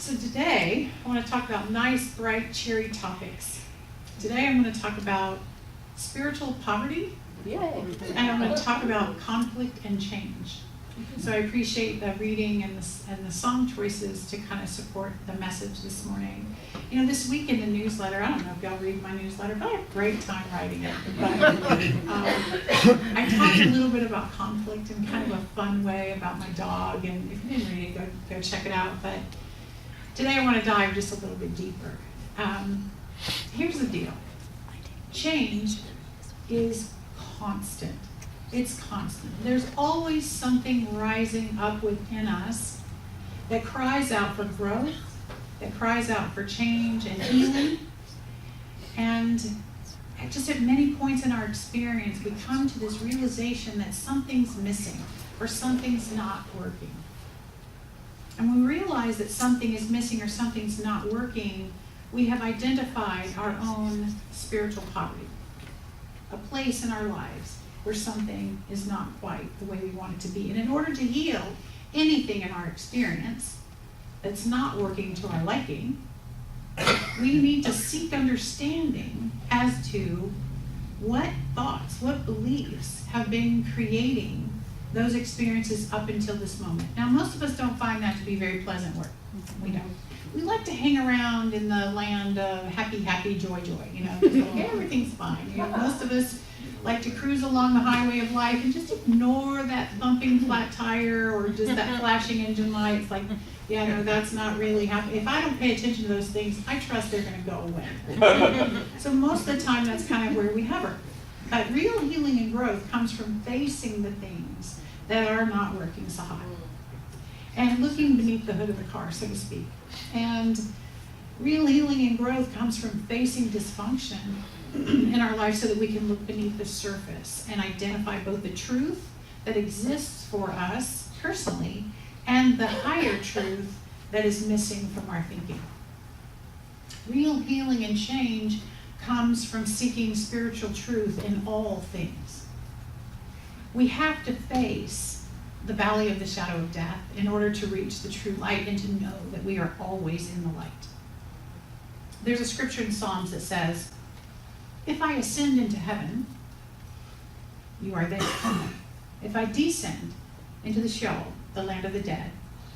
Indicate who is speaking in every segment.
Speaker 1: So today, I want to talk about nice, bright, cheery topics. Today I'm going to talk about spiritual poverty, and I'm going to talk about conflict and change. So I appreciate the reading and the song choices to kind of support the message this morning. You know, this week in the newsletter, I don't know if y'all read my newsletter, but I have a great time writing it. But I talked a little bit about conflict in kind of a fun way about my dog, and if you didn't read it, go check it out. But today I want to dive just a little bit deeper. Here's the deal. Change is constant. It's constant. There's always something rising up within us that cries out for growth, that cries out for change and healing. And just at many points in our experience, we come to this realization that something's missing or something's not working. And when we realize that something is missing or something's not working, we have identified our own spiritual poverty, a place in our lives where something is not quite the way we want it to be. And in order to heal anything in our experience that's not working to our liking, we need to seek understanding as to what thoughts, what beliefs have been creating those experiences up until this moment. Now, most of us don't find that to be very pleasant work. We don't. We like to hang around in the land of happy, happy, joy, joy. You know, just like, everything's fine. You know, most of us like to cruise along the highway of life and just ignore that thumping flat tire or just that flashing engine light. It's like, yeah, no, that's not really happening. If I don't pay attention to those things, I trust they're going to go away. So most of the time, that's kind of where we hover. But real healing and growth comes from facing the things that are not working so hot and looking beneath the hood of the car, so to speak. And real healing and growth comes from facing dysfunction in our life so that we can look beneath the surface and identify both the truth that exists for us personally and the higher truth that is missing from our thinking. Real healing and change comes from seeking spiritual truth in all things. We have to face the valley of the shadow of death in order to reach the true light and to know that we are always in the light. There's a scripture in Psalms that says, "If I ascend into heaven, you are there. If I descend into the Sheol, the land of the dead,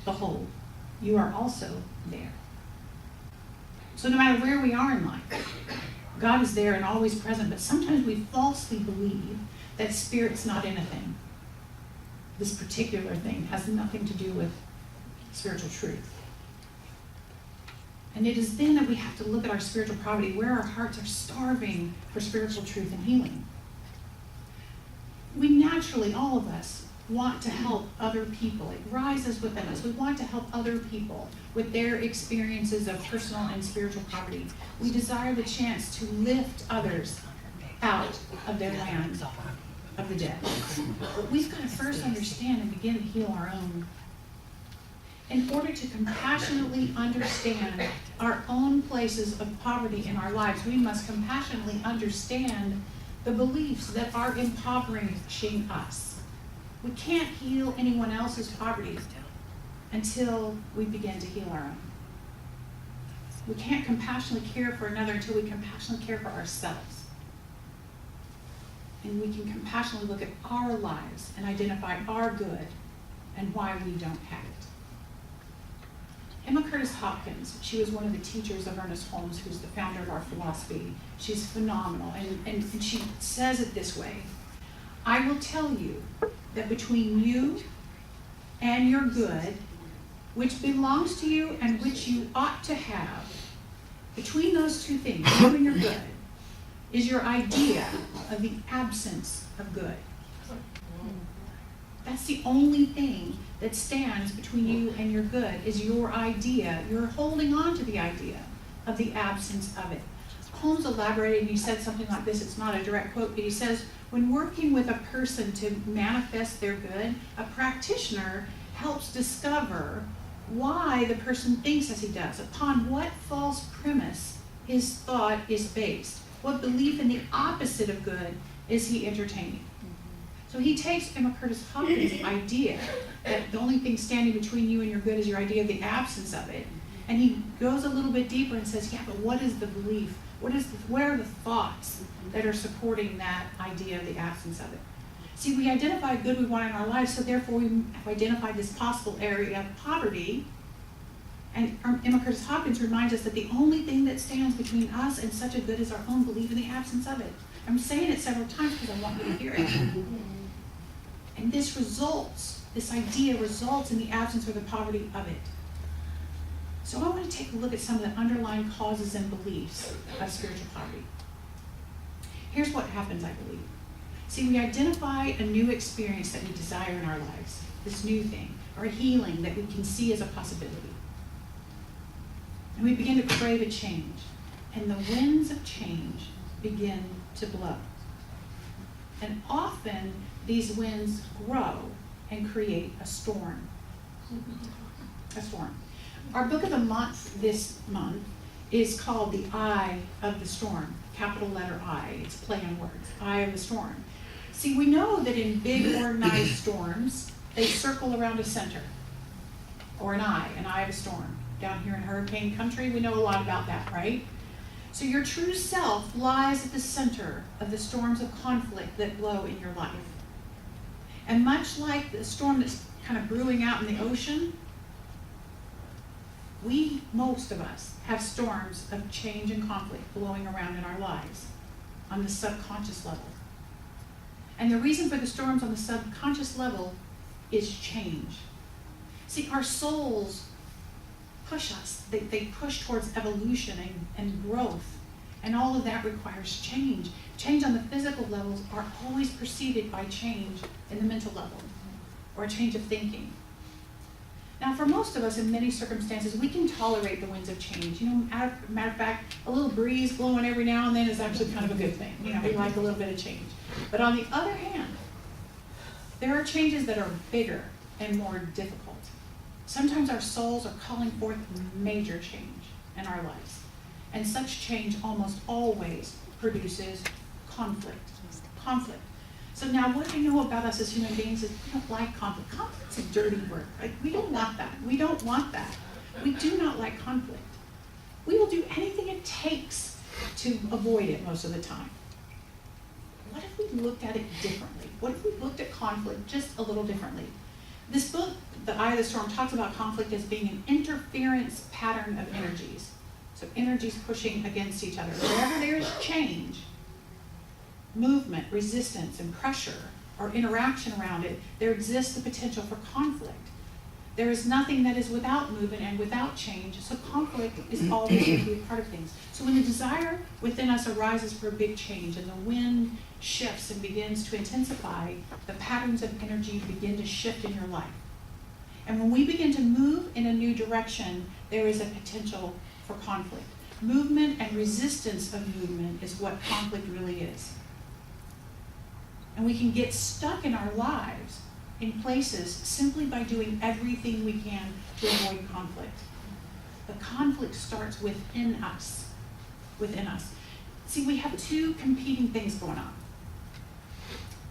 Speaker 1: behold, you are also there." So no matter where we are in life, God is there and always present, but sometimes we falsely believe that spirit's not in a thing. This particular thing has nothing to do with spiritual truth. And it is then that we have to look at our spiritual poverty, where our hearts are starving for spiritual truth and healing. We naturally, all of us, want to help other people. It rises within us. We want to help other people with their experiences of personal and spiritual poverty. We desire the chance to lift others out of their land of the dead. But we've got to first understand and begin to heal our own. In order to compassionately understand our own places of poverty in our lives, we must compassionately understand the beliefs that are impoverishing us. We can't heal anyone else's poverty until we begin to heal our own. We can't compassionately care for another until we compassionately care for ourselves. And we can compassionately look at our lives and identify our good and why we don't have it. Emma Curtis Hopkins, she was one of the teachers of Ernest Holmes, who's the founder of our philosophy. She's phenomenal, and she says it this way: "I will tell you that between you and your good, which belongs to you and which you ought to have, between those two things, you and your good, is your idea of the absence of good." That's the only thing that stands between you and your good, is your idea. You're holding on to the idea of the absence of it. Holmes elaborated, and he said something like this. It's not a direct quote, but he says, when working with a person to manifest their good, a practitioner helps discover why the person thinks as he does, upon what false premise his thought is based, what belief in the opposite of good is he entertaining. So he takes Emma Curtis Hopkins' idea that the only thing standing between you and your good is your idea of the absence of it, And he goes a little bit deeper and says, yeah, but what is the belief? What are the thoughts that are supporting that idea of the absence of it? See, we identify good we want in our lives, so therefore we have identified this possible area of poverty. And Emma Curtis Hopkins reminds us that the only thing that stands between us and such a good is our own belief in the absence of it. I'm saying it several times because I want you to hear it. And this idea results in the absence or the poverty of it. So I want to take a look at some of the underlying causes and beliefs of spiritual poverty. Here's what happens, I believe. See, we identify a new experience that we desire in our lives, this new thing, or a healing that we can see as a possibility. And we begin to crave a change, and the winds of change begin to blow. And often, these winds grow and create a storm. A storm. Our book of the month this month is called The Eye of the Storm, capital letter I. It's play on words, Eye of the Storm. See, we know that in big organized storms, they circle around a center, or an eye of a storm. Down here in hurricane country, we know a lot about that, right? So your true self lies at the center of the storms of conflict that blow in your life. And much like the storm that's kind of brewing out in the ocean, most of us, have storms of change and conflict blowing around in our lives on the subconscious level. And the reason for the storms on the subconscious level is change. See, our souls push us. They push towards evolution and growth. And all of that requires change. Change on the physical levels are always preceded by change in the mental level, or a change of thinking. Now, for most of us, in many circumstances, we can tolerate the winds of change. Matter of fact, a little breeze blowing every now and then is actually kind of a good thing. We like a little bit of change. But on the other hand, there are changes that are bigger and more difficult. Sometimes our souls are calling forth major change in our lives. And such change almost always produces conflict. Conflict. So now what I know about us as human beings is we don't like conflict. Conflict's a dirty word. We don't want that. We don't want that. We do not like conflict. We will do anything it takes to avoid it most of the time. What if we looked at it differently? What if we looked at conflict just a little differently? This book, The Eye of the Storm, talks about conflict as being an interference pattern of energies. So energies pushing against each other. Wherever there is change, movement, resistance, and pressure, or interaction around it, there exists the potential for conflict. There is nothing that is without movement and without change, so conflict is always going to be a part of things. So when the desire within us arises for a big change and the wind shifts and begins to intensify, the patterns of energy begin to shift in your life. And when we begin to move in a new direction, there is a potential for conflict. Movement and resistance of movement is what conflict really is. And we can get stuck in our lives in places simply by doing everything we can to avoid conflict. The conflict starts within us. Within us. See, we have two competing things going on.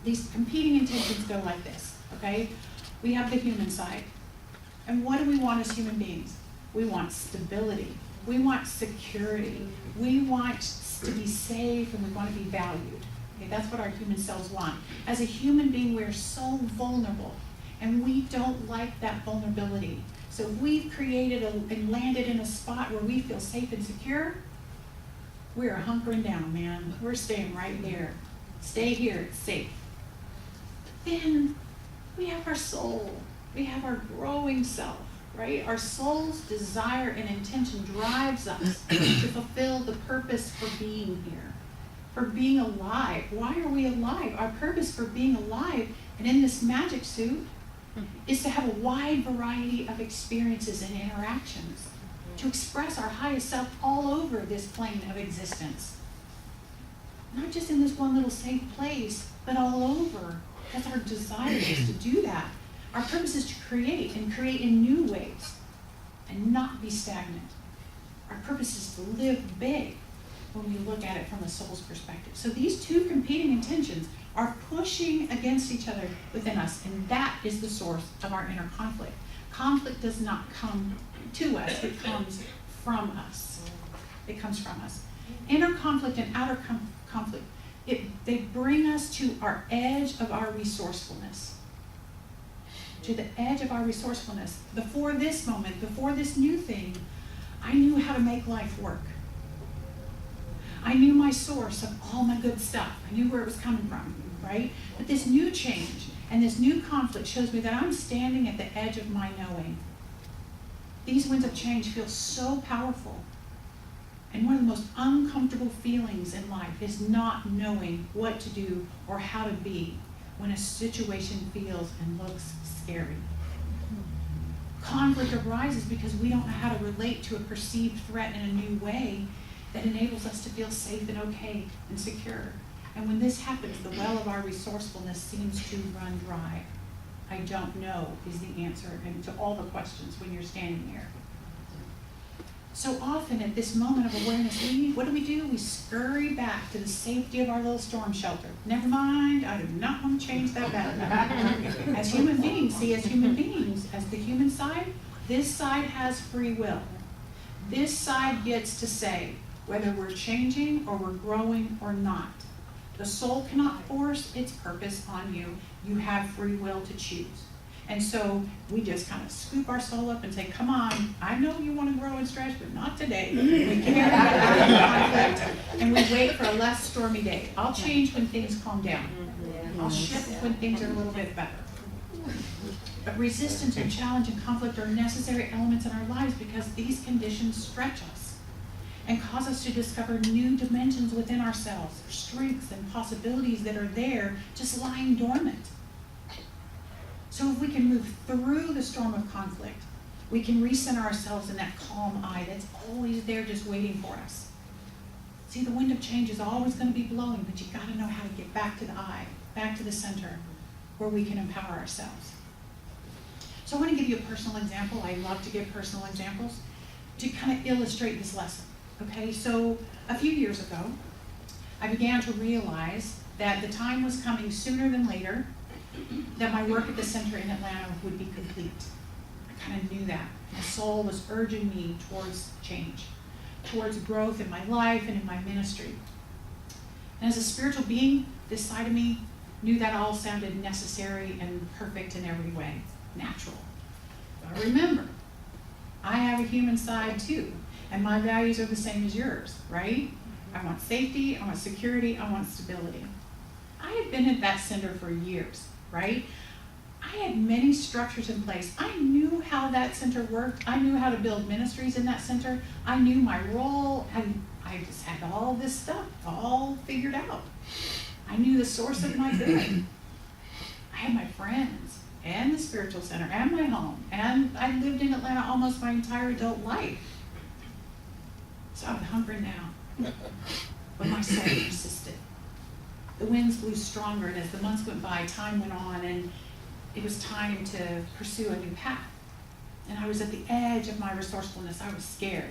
Speaker 1: These competing intentions go like this, okay? We have the human side. And what do we want as human beings? We want stability. We want security. We want to be safe, and we want to be valued. Okay, that's what our human selves want. As a human being, we're so vulnerable, and we don't like that vulnerability. So if we've created and landed in a spot where we feel safe and secure, we're hunkering down, man. We're staying right there. Stay here, it's safe. But then we have our soul. We have our growing self, right? Our soul's desire and intention drives us to fulfill the purpose for being here. For being alive. Why are we alive? Our purpose for being alive and in this magic suit is to have a wide variety of experiences and interactions, to express our highest self all over this plane of existence. Not just in this one little safe place, but all over. That's our desire is to do that. Our purpose is to create and create in new ways and not be stagnant. Our purpose is to live big when we look at it from a soul's perspective. So these two competing intentions are pushing against each other within us, and that is the source of our inner conflict. Conflict does not come to us, it comes from us. It comes from us. Inner conflict and outer conflict, they bring us to our edge of our resourcefulness. To the edge of our resourcefulness. Before this moment, before this new thing, I knew how to make life work. I knew my source of all my good stuff. I knew where it was coming from, right? But this new change and this new conflict shows me that I'm standing at the edge of my knowing. These winds of change feel so powerful. And one of the most uncomfortable feelings in life is not knowing what to do or how to be when a situation feels and looks scary. Conflict arises because we don't know how to relate to a perceived threat in a new way that enables us to feel safe and okay and secure. And when this happens, the well of our resourcefulness seems to run dry. I don't know is the answer to all the questions when you're standing here. So often at this moment of awareness, what do? We scurry back to the safety of our little storm shelter. Never mind, I do not want to change that back. As human beings, as the human side, this side has free will. This side gets to say whether we're changing or we're growing or not. The soul cannot force its purpose on you. You have free will to choose. And so we just kind of scoop our soul up and say, come on, I know you want to grow and stretch, but not today. We can't have conflict, and we wait for a less stormy day. I'll change when things calm down. I'll shift when things are a little bit better. But resistance and challenge and conflict are necessary elements in our lives because these conditions stretch us and cause us to discover new dimensions within ourselves, strengths and possibilities that are there just lying dormant. So if we can move through the storm of conflict, we can recenter ourselves in that calm eye that's always there just waiting for us. See, the wind of change is always going to be blowing, but you got to know how to get back to the eye, back to the center, where we can empower ourselves. So I want to give you a personal example. I love to give personal examples to kind of illustrate this lesson. Okay, so a few years ago, I began to realize that the time was coming sooner than later that my work at the center in Atlanta would be complete. I kind of knew that. My soul was urging me towards change, towards growth in my life and in my ministry. And as a spiritual being, this side of me knew that all sounded necessary and perfect in every way, natural. But remember, I have a human side too, and my values are the same as yours, right? I want safety, I want security, I want stability. I had been at that center for years, right? I had many structures in place. I knew how that center worked. I knew how to build ministries in that center. I knew my role, and I just had all this stuff all figured out. I knew the source of my good. I had my friends and the spiritual center and my home, and I lived in Atlanta almost my entire adult life. So I was hunkering down, but my soul persisted. The winds blew stronger, and as the months went by, time went on, and it was time to pursue a new path. And I was at the edge of my resourcefulness. I was scared.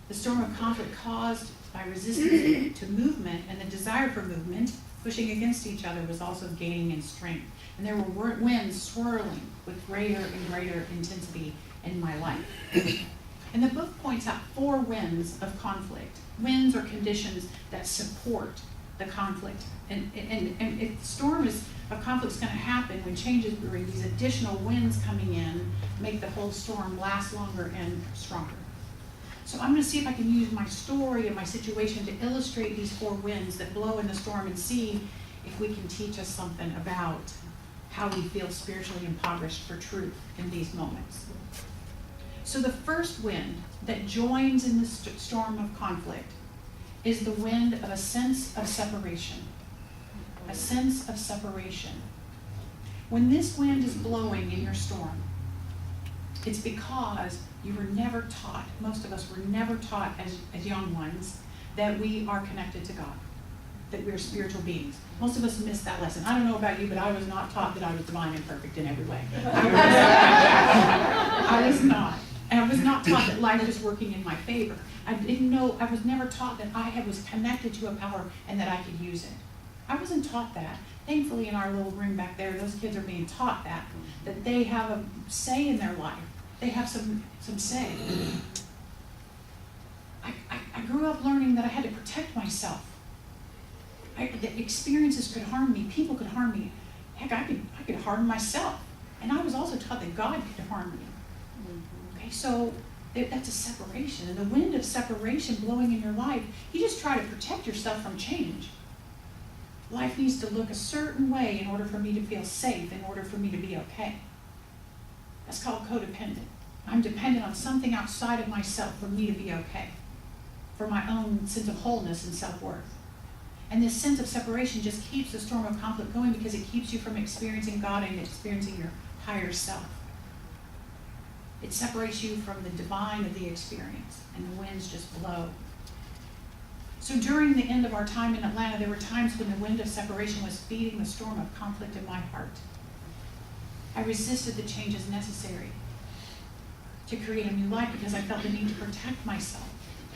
Speaker 1: The storm of conflict caused by resistance to movement and the desire for movement, pushing against each other, was also gaining in strength. And there were winds swirling with greater and greater intensity in my life. And the book points out 4 winds of conflict. Winds are conditions that support the conflict. And if the storm of conflict is going to happen when change is brewing, these additional winds coming in make the whole storm last longer and stronger. So I'm going to see if I can use my story and my situation to illustrate these 4 winds that blow in the storm and see if we can teach us something about how we feel spiritually impoverished for truth in these moments. So the first wind that joins in the storm of conflict is the wind of a sense of separation. A sense of separation. When this wind is blowing in your storm, it's because you were never taught, most of us were never taught as young ones, that we are connected to God, that we're spiritual beings. Most of us missed that lesson. I don't know about you, but I was not taught that I was divine and perfect in every way. I was not. And I was not taught that life was working in my favor. I didn't know, I was never taught that I was connected to a power and that I could use it. I wasn't taught that. Thankfully, in our little room back there, those kids are being taught that they have a say in their life. They have some say. I grew up learning that I had to protect myself. The experiences could harm me. People could harm me. Heck, I could harm myself. And I was also taught that God could harm me. Okay, so that's a separation. And the wind of separation blowing in your life, you just try to protect yourself from change. Life needs to look a certain way in order for me to feel safe, in order for me to be okay. That's called codependent. I'm dependent on something outside of myself for me to be okay, for my own sense of wholeness and self-worth. And this sense of separation just keeps the storm of conflict going because it keeps you from experiencing God and experiencing your higher self. It separates you from the divine of the experience, and the winds just blow. So during the end of our time in Atlanta, there were times when the wind of separation was feeding the storm of conflict in my heart. I resisted the changes necessary to create a new life because I felt the need to protect myself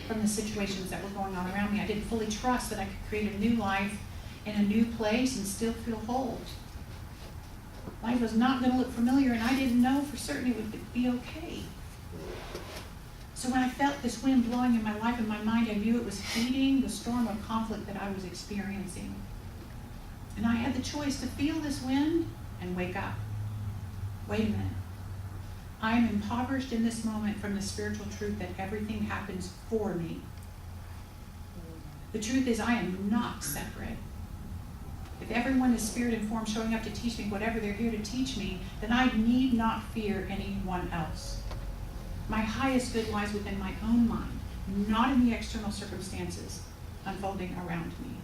Speaker 1: from the situations that were going on around me. I didn't fully trust that I could create a new life in a new place and still feel whole. Life was not going to look familiar, and I didn't know for certain it would be okay. So when I felt this wind blowing in my life and my mind, I knew it was feeding the storm of conflict that I was experiencing. And I had the choice to feel this wind and wake up. Wait a minute. I am impoverished in this moment from the spiritual truth that everything happens for me. The truth is I am not separate. If everyone is spirit informed, showing up to teach me whatever they're here to teach me, then I need not fear anyone else. My highest good lies within my own mind, not in the external circumstances unfolding around me.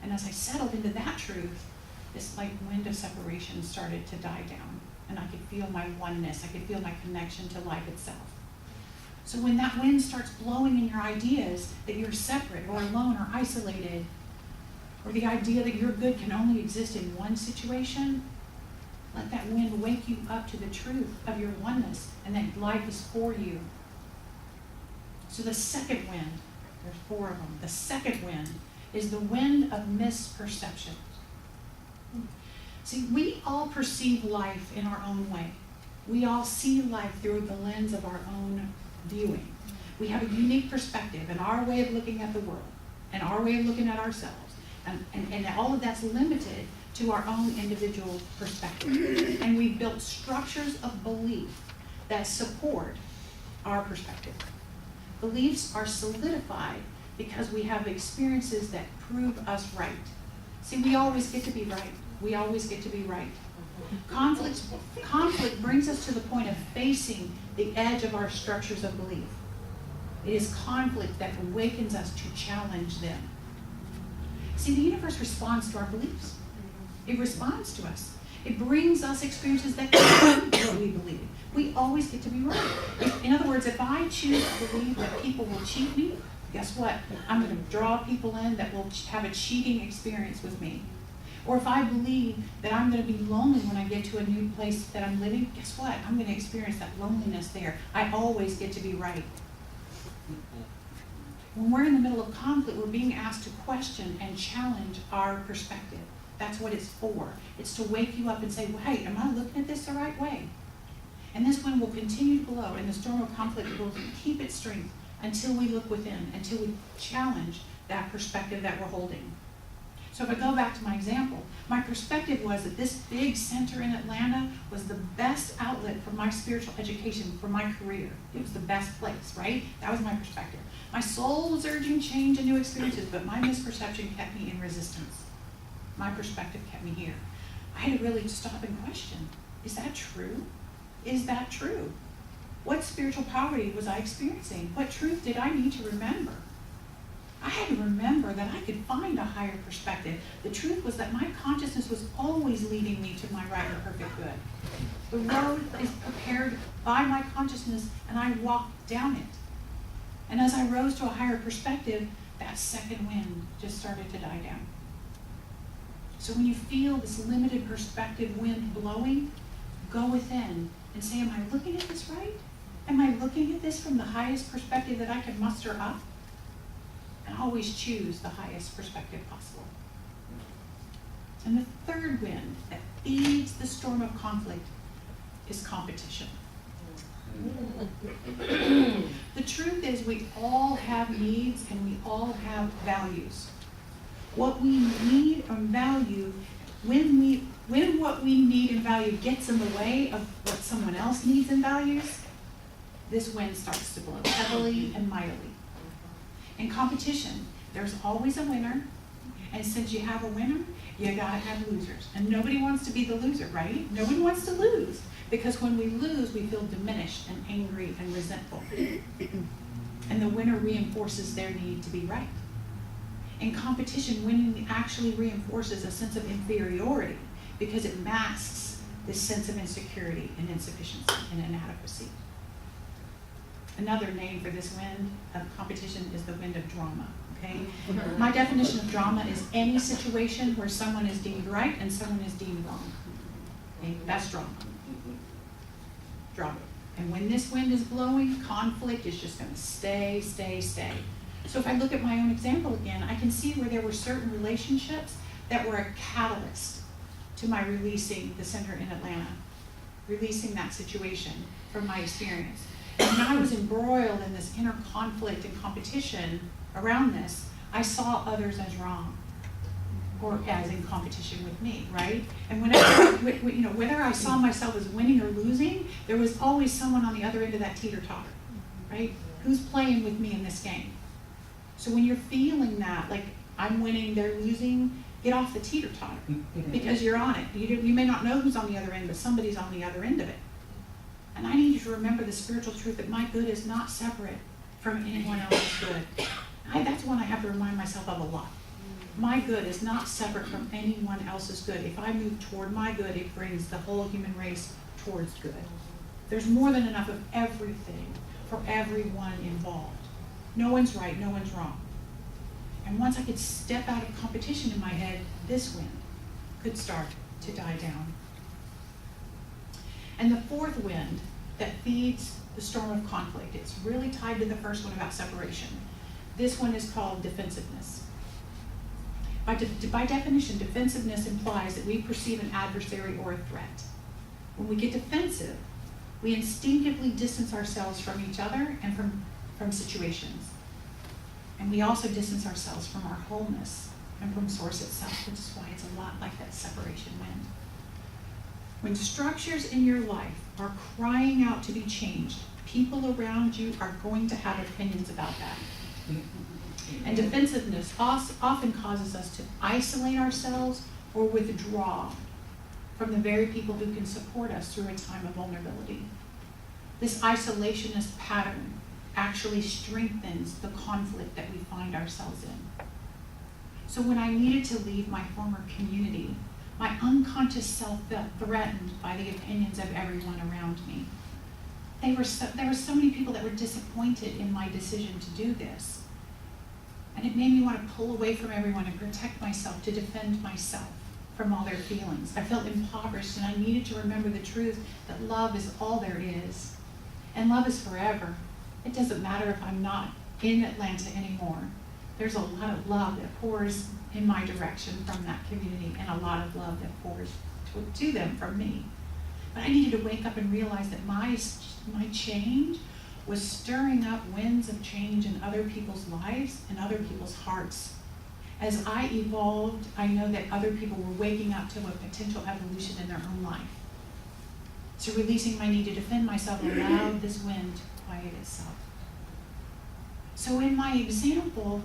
Speaker 1: And as I settled into that truth, this like wind of separation started to die down, and I could feel my oneness. I could feel my connection to life itself. So when that wind starts blowing in your ideas that you're separate or alone or isolated, or the idea that your good can only exist in one situation, let that wind wake you up to the truth of your oneness and that life is for you. So the second wind, there's 4 of them. The second wind is the wind of misperception. See, we all perceive life in our own way. We all see life through the lens of our own viewing. We have a unique perspective and our way of looking at the world and our way of looking at ourselves. And all of that's limited to our own individual perspective. And we've built structures of belief that support our perspective. Beliefs are solidified because we have experiences that prove us right. See, we always get to be right. We always get to be right. Conflict brings us to the point of facing the edge of our structures of belief. It is conflict that awakens us to challenge them. See, the universe responds to our beliefs. It responds to us. It brings us experiences that confirm what we believe. We always get to be right. In other words, if I choose to believe that people will cheat me, guess what? I'm going to draw people in that will have a cheating experience with me. Or if I believe that I'm going to be lonely when I get to a new place that I'm living, guess what? I'm going to experience that loneliness there. I always get to be right. When we're in the middle of conflict, we're being asked to question and challenge our perspective. That's what it's for. It's to wake you up and say, hey, am I looking at this the right way? And this wind will continue to blow, and the storm of conflict will keep its strength until we look within, until we challenge that perspective that we're holding. So if I go back to my example, my perspective was that this big center in Atlanta was the best outlet for my spiritual education, for my career. It was the best place, right? That was my perspective. My soul was urging change and new experiences, but my misperception kept me in resistance. My perspective kept me here. I had to really stop and question, is that true? Is that true? What spiritual poverty was I experiencing? What truth did I need to remember? I had to remember that I could find a higher perspective. The truth was that my consciousness was always leading me to my right and perfect good. The road is prepared by my consciousness, and I walked down it. And as I rose to a higher perspective, that second wind just started to die down. So when you feel this limited perspective wind blowing, go within and say, am I looking at this right? Am I looking at this from the highest perspective that I can muster up? And always choose the highest perspective possible. And the third wind that feeds the storm of conflict is competition. The truth is we all have needs and we all have values. What we need and value, when what we need and value gets in the way of what someone else needs and values, this wind starts to blow heavily and mightily. In competition, there's always a winner, and since you have a winner, you gotta have losers. And nobody wants to be the loser, right? Nobody wants to lose, because when we lose, we feel diminished and angry and resentful. And the winner reinforces their need to be right. In competition, winning actually reinforces a sense of inferiority because it masks this sense of insecurity and insufficiency and inadequacy. Another name for this wind of competition is the wind of drama, okay? My definition of drama is any situation where someone is deemed right and someone is deemed wrong. Okay? That's drama. Drama. And when this wind is blowing, conflict is just going to stay. So if I look at my own example again, I can see where there were certain relationships that were a catalyst to my releasing the center in Atlanta, releasing that situation from my experience. And when I was embroiled in this inner conflict and competition around this, I saw others as wrong or as in competition with me, right? And whether I saw myself as winning or losing, there was always someone on the other end of that teeter-totter, right? Who's playing with me in this game? So when you're feeling that, like I'm winning, they're losing, get off the teeter-totter because you're on it. You may not know who's on the other end, but somebody's on the other end of it. And I need you to remember the spiritual truth that my good is not separate from anyone else's good. That's one I have to remind myself of a lot. My good is not separate from anyone else's good. If I move toward my good, it brings the whole human race towards good. There's more than enough of everything for everyone involved. No one's right, no one's wrong. And once I could step out of competition in my head, this wind could start to die down. And the fourth wind that feeds the storm of conflict, it's really tied to the first one about separation. This one is called defensiveness. By definition, defensiveness implies that we perceive an adversary or a threat. When we get defensive, we instinctively distance ourselves from each other and from situations. And we also distance ourselves from our wholeness and from source itself, which is why it's a lot like that separation wind. When structures in your life are crying out to be changed, people around you are going to have opinions about that. And defensiveness often causes us to isolate ourselves or withdraw from the very people who can support us through a time of vulnerability. This isolationist pattern actually strengthens the conflict that we find ourselves in. So when I needed to leave my former community, my unconscious self felt threatened by the opinions of everyone around me. There were so many people that were disappointed in my decision to do this. And it made me want to pull away from everyone and protect myself, to defend myself from all their feelings. I felt impoverished, and I needed to remember the truth that love is all there is. And love is forever. It doesn't matter if I'm not in Atlanta anymore. There's a lot of love that pours in my direction from that community, and a lot of love that pours to them from me. But I needed to wake up and realize that my change was stirring up winds of change in other people's lives and other people's hearts. As I evolved, I know that other people were waking up to a potential evolution in their own life. So releasing my need to defend myself allowed this wind to quiet itself. So in my example,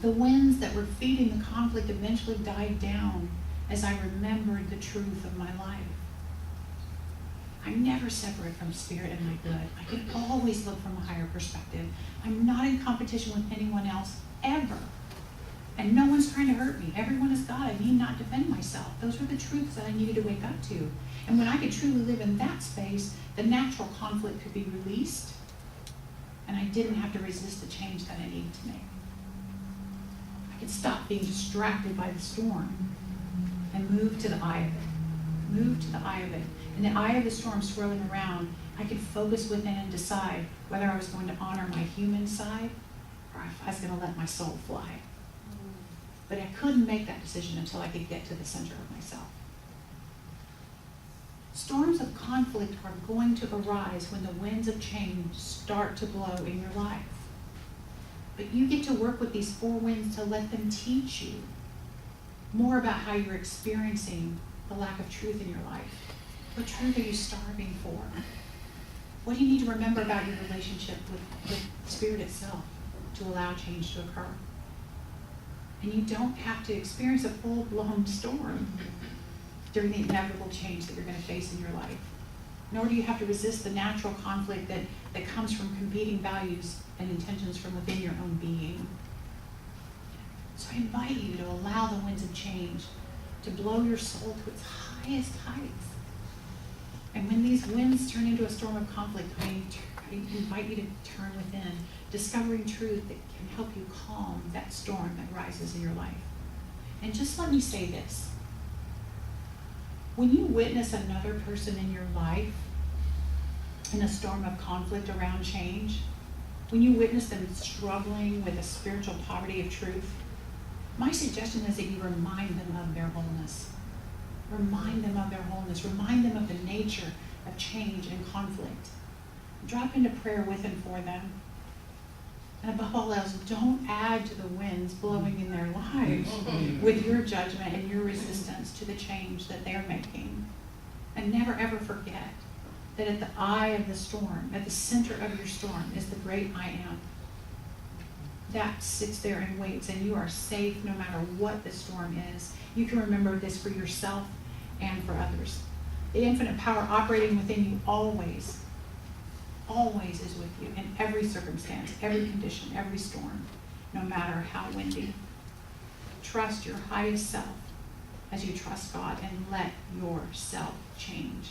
Speaker 1: the winds that were feeding the conflict eventually died down as I remembered the truth of my life. I'm never separate from spirit and my good. I can always look from a higher perspective. I'm not in competition with anyone else, ever. And no one's trying to hurt me. Everyone is God. I need not defend myself. Those were the truths that I needed to wake up to. And when I could truly live in that space, the natural conflict could be released, and I didn't have to resist the change that I needed to make. I could stop being distracted by the storm and move to the eye of it. Move to the eye of it. In the eye of the storm swirling around, I could focus within and decide whether I was going to honor my human side or if I was going to let my soul fly. But I couldn't make that decision until I could get to the center of myself. Storms of conflict are going to arise when the winds of change start to blow in your life. But you get to work with these four winds to let them teach you more about how you're experiencing the lack of truth in your life. What truth are you starving for? What do you need to remember about your relationship with Spirit itself to allow change to occur? And you don't have to experience a full-blown storm during the inevitable change that you're going to face in your life. Nor do you have to resist the natural conflict that comes from competing values and intentions from within your own being. So I invite you to allow the winds of change to blow your soul to its highest heights. And when these winds turn into a storm of conflict, I invite you to turn within, discovering truth that can help you calm that storm that rises in your life. And just let me say this. When you witness another person in your life in a storm of conflict around change, when you witness them struggling with a spiritual poverty of truth, my suggestion is that you remind them of their wholeness. Remind them of their wholeness. Remind them of the nature of change and conflict. Drop into prayer with and for them. And above all else, don't add to the winds blowing in their lives with your judgment and your resistance to the change that they're making. And never ever forget that at the eye of the storm, at the center of your storm, is the great I am. That sits there and waits, and you are safe no matter what the storm is. You can remember this for yourself and for others. The infinite power operating within you always is with you in every circumstance, every condition, every storm, no matter how windy. Trust your highest self as you trust God and let yourself change.